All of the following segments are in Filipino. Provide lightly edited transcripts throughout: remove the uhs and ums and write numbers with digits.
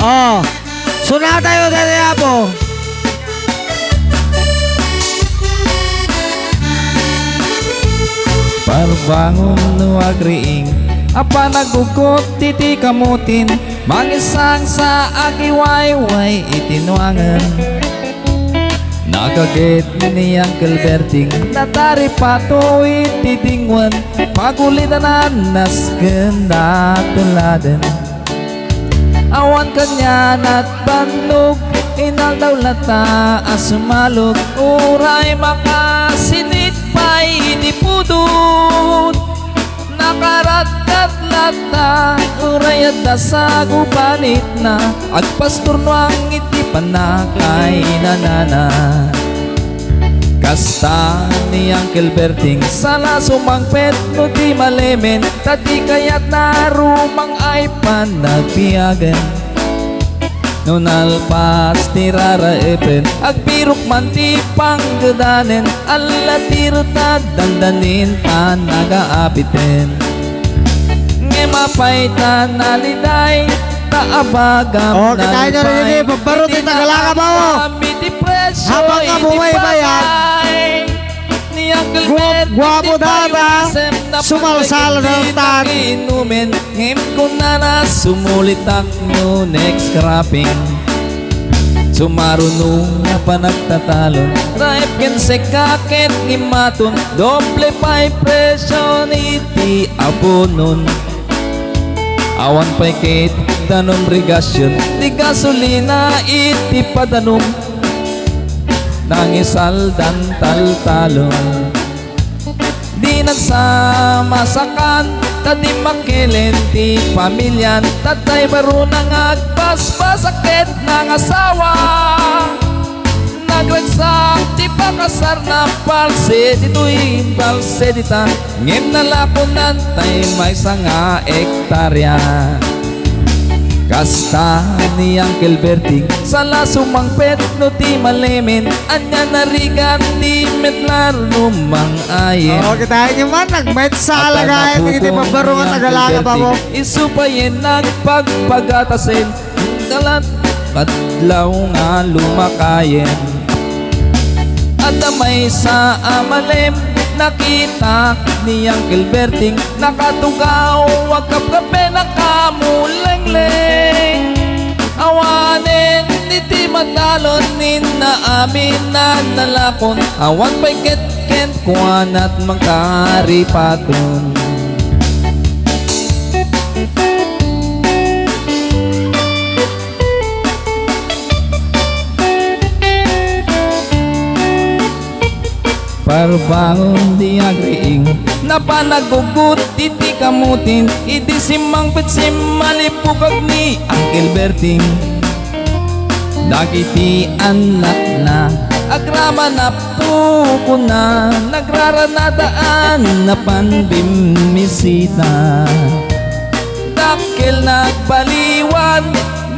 Oh, suna tayo dari Apo. Parbangon no agriing apa nagugot titi kamutin mangisang sa agiwayway itinwangan nakaget ni Uncle Berting natari pato ititingwan pagulitan nas ganda tuladan awan kanya at bandog inal daw lata asumalog uray makasinit pa'y di pudod nakaratat lata uray at sa gupanit na agpastor no ang iti panakay nanana kasta ni Uncle Berting sala sumangpet no di malemen tati kayat na rumang ay panagpiagan no nalpas ti raraepen agpirok man ti panggadanen alla tirta dandanin panagaapiten nge mapay tanaliday taabagam kita nyo rin yun, pagbaro ti Tagalanga ba mo? Habang ka bumaybayan, guwapo data, sumalsalo ng tan. Inumin, ngim ko na sumulitak no next cropping. Sumarunong na panagtatalon, raip ken se kaket ngimaton, doble pa'y presyon iti abonon. Awan pa'y kit danom rigasyon, di gasolina iti padanom. Nangisaldan taltalon di nagsamasakan tadi makilen ti pamilyan tatay baro nang agpaspasakit ng asawa nagragsak ti pakasar na palse dito'y palse dita ngem nalapunan tay may sanga ektarya kasta ni Uncle Berting sala sumangpet no ti malemen anya narigan ti metlar lumang ayen Oh, kita nyo man, nag-met sa alagayan, hindi mabaro nga Tagalanga ba mo? isupayin nagpagpagatasin kalat kadlaw nga lumakayen at may sa amalem nakita ni Uncle Berting nakatugaw wag kapkape nakamulengleng awanin iti madalon nin na amin na nalakon awan pa'y ket kuan at magkaripaton parbangon di agriing na panagugut iti kamutin iti simang petsim malipukag ni Uncle Berting dagiti anak na agrama na puko na nagraranadaan na panbimisita dakil nagbaliwan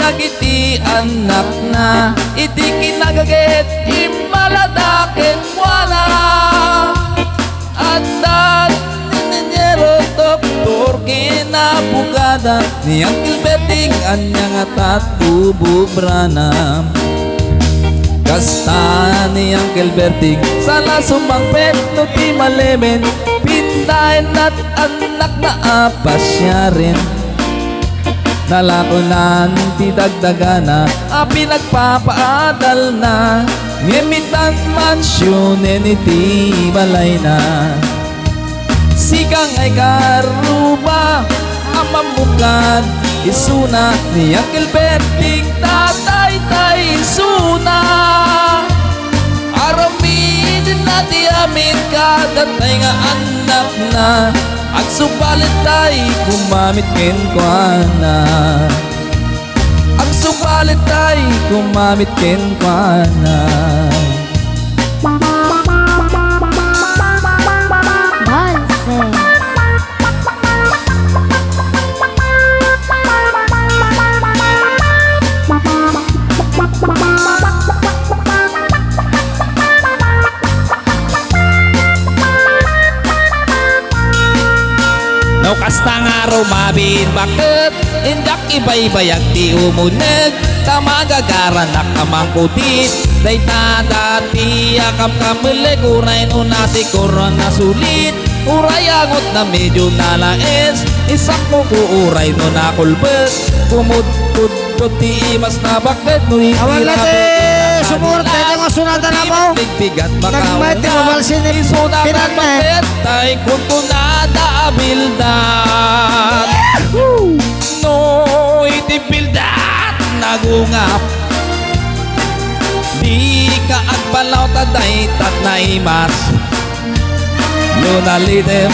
dagiti anak na iti kinagaget imaladaket wala at dan ninyero doktor kinabugada ni Uncle Berting anyang atat ububranam kasta ni Uncle Berting sala sumangpet no ti malemen pintayin at anak na apasya rin nalakunan ti dagdagana pinagpapaadal na ngemitan mansyonen iti balay na sigang ay karuba amamukad isuna ni Uncle Berting tatay tay isuna aramidin na ti amin kadatay nga anak na agsubalit tay kumamit ken kuana agsubalit tay kumamit ken kuana no kasta nga rumabin bakit Indak ibay-bayag ti umuneg Tamagagara na kamangkutit Day dati akam kamulig Uray no nati koron na sulit Uray angot na medyo nalais Isak mo ko uray no nakulbet Kumud-kud ti imas na bakit mo Awan natin sumurte ng masunatan na mo. Bigat Nagmay ti mabalsin ni Pinan na eh. Tay kung kunada abildan No itibildan Nagungap Di ka agpalaw taday tat na imas Lunalitem